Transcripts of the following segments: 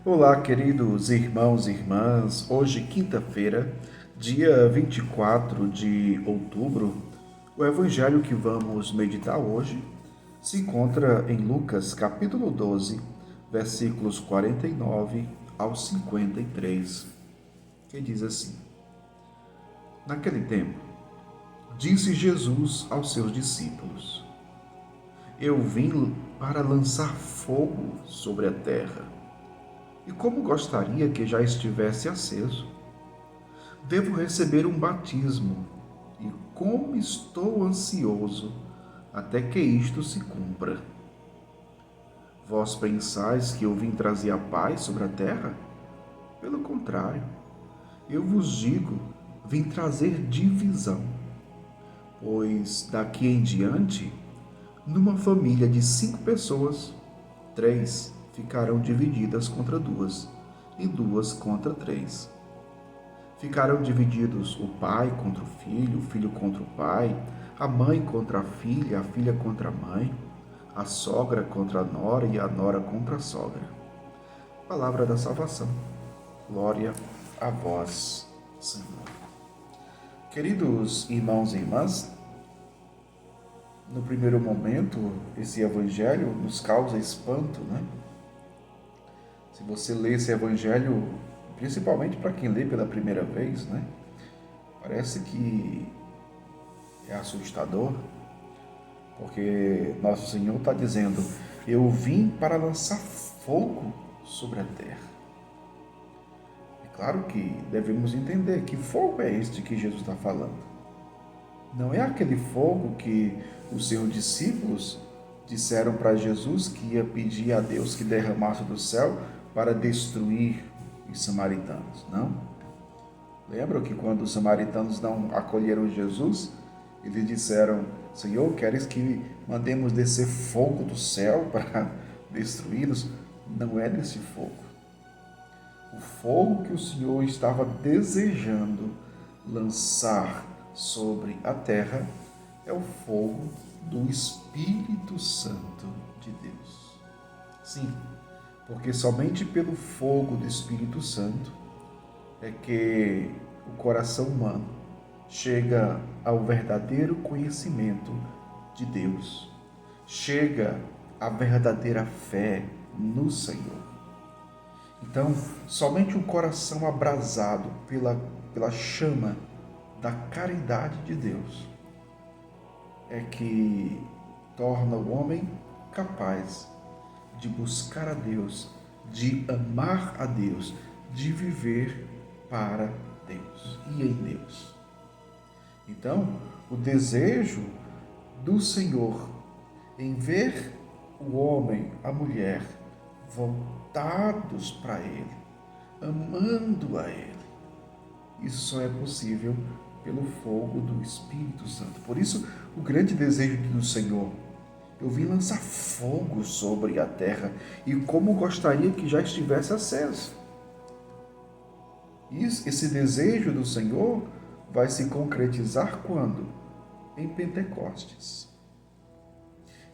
Olá, queridos irmãos e irmãs. Hoje, quinta-feira, dia 24 de outubro, o evangelho que vamos meditar hoje se encontra em Lucas, capítulo 12, versículos 49 ao 53, que diz assim: Naquele tempo, disse Jesus aos seus discípulos: Eu vim para lançar fogo sobre a terra. E como gostaria que já estivesse aceso. Devo receber um batismo, e como estou ansioso até que isto se cumpra. Vós pensais que eu vim trazer a paz sobre a terra? Pelo contrário, eu vos digo, vim trazer divisão. Pois daqui em diante, numa família de 5 pessoas, 3 ficarão divididas contra 2, e 2 contra 3. Ficarão divididos o pai contra o filho contra o pai, a mãe contra a filha contra a mãe, a sogra contra a nora e a nora contra a sogra. Palavra da salvação. Glória a vós, Senhor. Queridos irmãos e irmãs, no primeiro momento, esse evangelho nos causa espanto, né? Se você lê esse evangelho, principalmente para quem lê pela primeira vez, né? Parece que é assustador, porque Nosso Senhor está dizendo: eu vim para lançar fogo sobre a terra. É claro que devemos entender que fogo é este que Jesus está falando. Não é aquele fogo que os seus discípulos disseram para Jesus que ia pedir a Deus que derramasse do céu para destruir os samaritanos, não? Lembram que quando os samaritanos não acolheram Jesus, eles disseram: Senhor, queres que mandemos descer fogo do céu para destruí-los? Não é desse fogo. O fogo que o Senhor estava desejando lançar sobre a terra é o fogo do Espírito Santo de Deus. Sim, porque somente pelo fogo do Espírito Santo é que o coração humano chega ao verdadeiro conhecimento de Deus, chega à verdadeira fé no Senhor. Então, somente um coração abrasado pela chama da caridade de Deus é que torna o homem capaz de buscar a Deus, de amar a Deus, de viver para Deus e em Deus. Então, o desejo do Senhor em ver o homem, a mulher, voltados para Ele, amando a Ele, isso só é possível pelo fogo do Espírito Santo. Por isso, o grande desejo do Senhor: eu vim lançar fogo sobre a terra, e como gostaria que já estivesse aceso. Esse desejo do Senhor vai se concretizar quando? Em Pentecostes.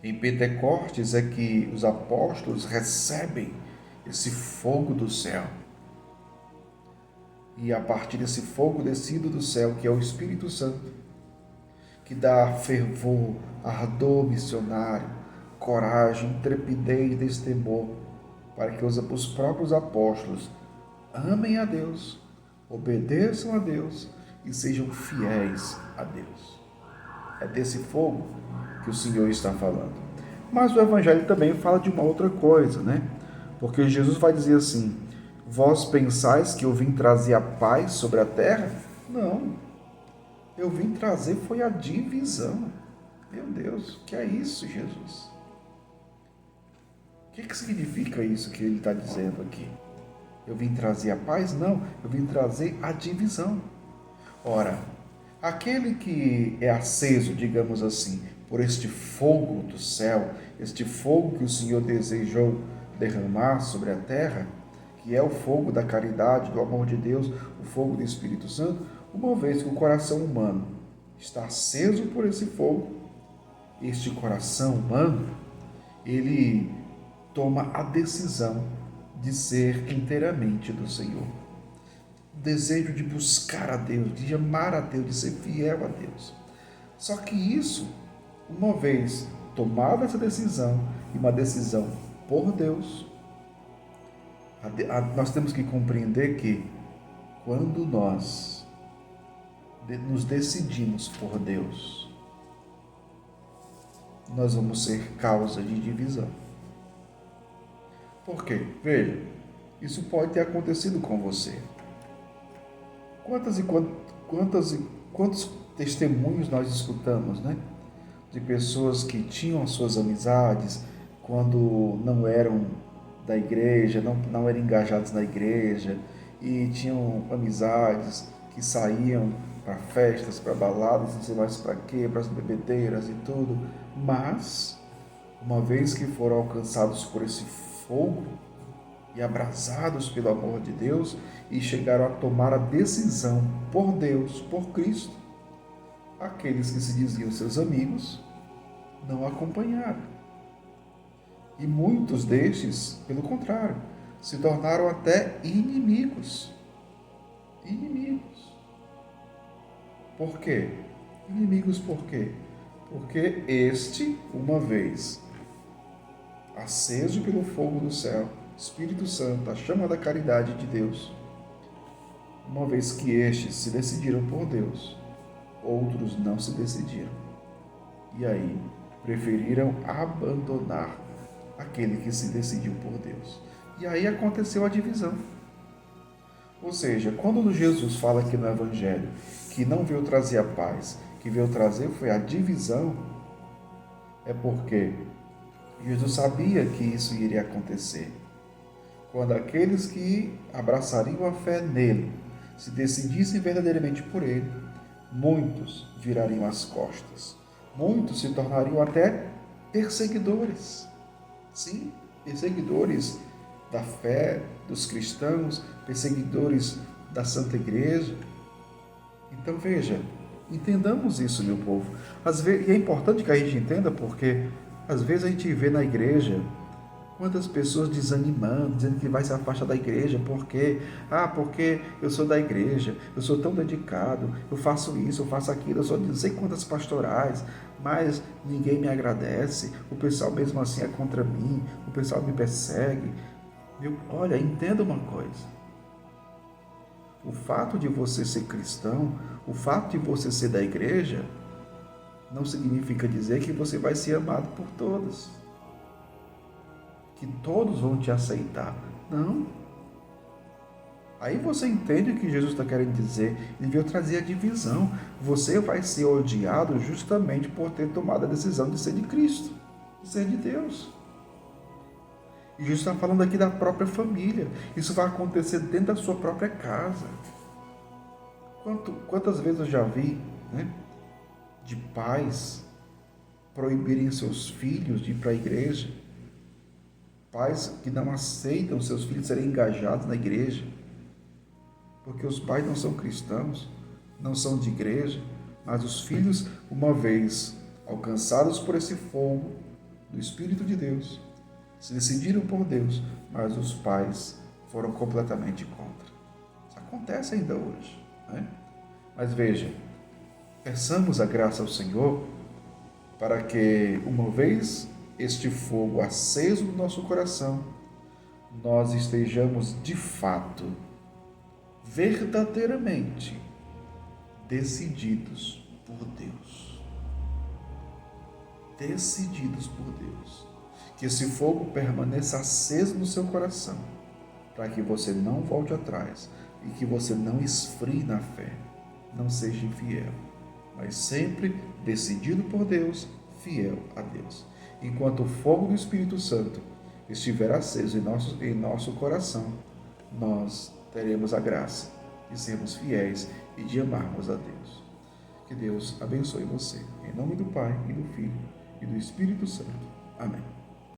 Em Pentecostes é que os apóstolos recebem esse fogo do céu. E a partir desse fogo descido do céu, que é o Espírito Santo, que dá fervor, ardor missionário, coragem, intrepidez, destemor, para que os próprios apóstolos amem a Deus, obedeçam a Deus e sejam fiéis a Deus. É desse fogo que o Senhor está falando. Mas o Evangelho também fala de uma outra coisa, né? Porque Jesus vai dizer assim: vós pensais que eu vim trazer a paz sobre a terra? Não. Eu vim trazer foi a divisão. Meu Deus, o que é isso, Jesus? O que significa isso que ele está dizendo aqui? Eu vim trazer a paz? Não, eu vim trazer a divisão. Ora, aquele que é aceso, digamos assim, por este fogo do céu, este fogo que o Senhor desejou derramar sobre a terra, que é o fogo da caridade, do amor de Deus, o fogo do Espírito Santo, uma vez que o coração humano está aceso por esse fogo, este coração humano, ele toma a decisão de ser inteiramente do Senhor. O desejo de buscar a Deus, de amar a Deus, de ser fiel a Deus. Só que isso, uma vez tomada essa decisão, e uma decisão por Deus, nós temos que compreender que quando nós nos decidimos por Deus, nós vamos ser causa de divisão. Por quê? Veja, isso pode ter acontecido com você. Quantos testemunhos nós escutamos, né? De pessoas que tinham suas amizades quando não eram da igreja, não eram engajados na igreja, e tinham amizades que saíam para festas, para baladas, não sei mais para quê, para as bebedeiras e tudo, mas uma vez que foram alcançados por esse fogo e abrasados pelo amor de Deus e chegaram a tomar a decisão por Deus, por Cristo, aqueles que se diziam seus amigos não acompanharam. E muitos destes, pelo contrário, se tornaram até inimigos. Inimigos. Por quê? Inimigos por quê? Porque este, uma vez aceso pelo fogo do céu, Espírito Santo, a chama da caridade de Deus, uma vez que estes se decidiram por Deus, outros não se decidiram. E aí, preferiram abandonar aquele que se decidiu por Deus. E aí aconteceu a divisão. Ou seja, quando Jesus fala aqui no Evangelho que não veio trazer a paz, que veio trazer foi a divisão, é porque Jesus sabia que isso iria acontecer. Quando aqueles que abraçariam a fé nele, se decidissem verdadeiramente por ele, muitos virariam as costas. Muitos se tornariam até perseguidores. Sim, perseguidores da fé dos cristãos, perseguidores da Santa Igreja. Então veja, entendamos isso, meu povo. Às vezes, e é importante que a gente entenda, porque às vezes a gente vê na igreja quantas pessoas desanimando, dizendo que vai se afastar da igreja, porque eu sou da igreja, eu sou tão dedicado, eu faço isso, eu faço aquilo, eu sou não sei quantas pastorais, mas ninguém me agradece, o pessoal mesmo assim é contra mim, o pessoal me persegue. Olha, entenda uma coisa. O fato de você ser cristão, o fato de você ser da igreja, não significa dizer que você vai ser amado por todos. Que todos vão te aceitar. Não. Aí você entende o que Jesus está querendo dizer. Ele veio trazer a divisão. Você vai ser odiado justamente por ter tomado a decisão de ser de Cristo, de ser de Deus. E Jesus está falando aqui da própria família. Isso vai acontecer dentro da sua própria casa. Quantas vezes eu já vi, né, de pais proibirem seus filhos de ir para a igreja, pais que não aceitam seus filhos serem engajados na igreja, porque os pais não são cristãos, não são de igreja, mas os filhos, uma vez alcançados por esse fogo do Espírito de Deus, se decidiram por Deus, mas os pais foram completamente contra. Isso acontece ainda hoje, né? Mas veja, peçamos a graça ao Senhor para que, uma vez este fogo aceso no nosso coração, nós estejamos de fato, verdadeiramente decididos por Deus. Decididos por Deus. Que esse fogo permaneça aceso no seu coração, para que você não volte atrás e que você não esfrie na fé, não seja infiel, mas sempre decidido por Deus, fiel a Deus. Enquanto o fogo do Espírito Santo estiver aceso em nosso coração, nós teremos a graça de sermos fiéis e de amarmos a Deus. Que Deus abençoe você. Em nome do Pai, e do Filho, e do Espírito Santo. Amém.